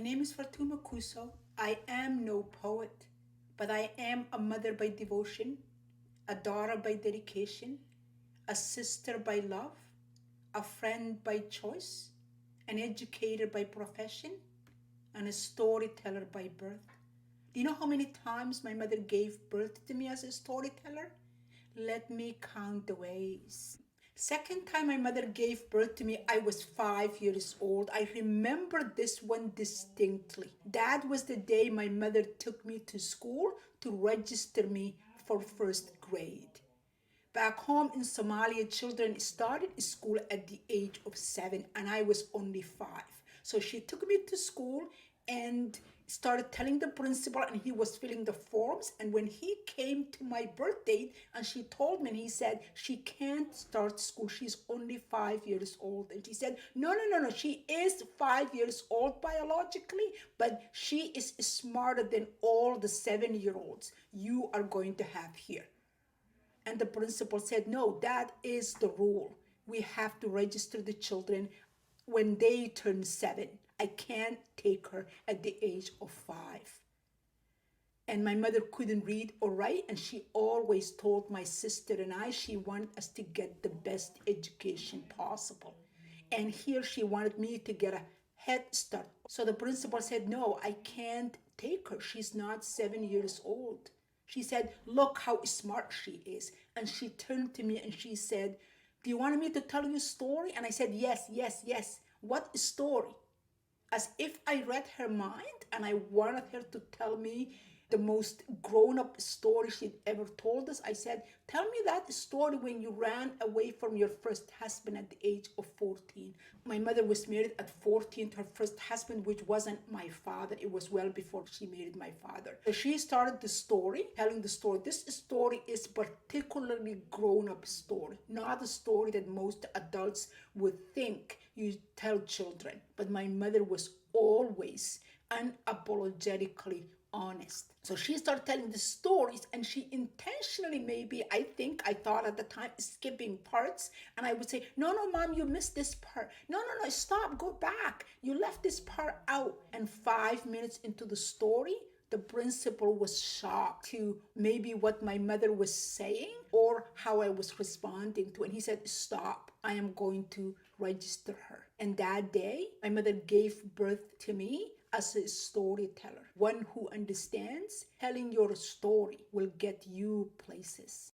name is Fatuma Kuso. I am no poet, but I am a mother by devotion, a daughter by dedication, a sister by love, a friend by choice, an educator by profession, and a storyteller by birth. Do you know how many times my mother gave birth to me as a storyteller? Let me count the ways. Second time my mother gave birth to me, I was 5 years old. I remember this one distinctly. That was the day my mother took me to school to register me for first grade. Back home in Somalia, children started school at the age of 7 and I was only 5. So she took me to school and started telling the principal, and he was filling the forms. And when he came to my birth date and she told me, and he said, she can't start school. She's only 5 years old. And she said, no. She is 5 years old biologically, but she is smarter than all the 7-year-olds you are going to have here. And the principal said, no, that is the rule. We have to register the children when they turn 7. I can't take her at the age of 5. And my mother couldn't read or write, and she always told my sister and I she wanted us to get the best education possible. And here she wanted me to get a head start. So the principal said, no, I can't take her. She's not 7 years old. She said, look how smart she is. And she turned to me and she said, do you want me to tell you a story? And I said, yes. What story? As if I read her mind and I wanted her to tell me the most grown-up story she'd ever told us. I said, tell me that story when you ran away from your first husband at the age of 14. My mother was married at 14 to her first husband, which wasn't my father. It was well before she married my father. So she started the story, telling the story. This story is particularly grown-up story, not a story that most adults would think you tell children. But my mother was always unapologetically honest. So she started telling the stories, and she intentionally, maybe, I thought at the time, skipping parts. And I would say, no, mom, you missed this part. No, stop, go back. You left this part out. And 5 minutes into the story, the principal was shocked to maybe what my mother was saying or how I was responding to it. And he said, stop, I am going to register her. And that day, my mother gave birth to me as a storyteller. One who understands telling your story will get you places.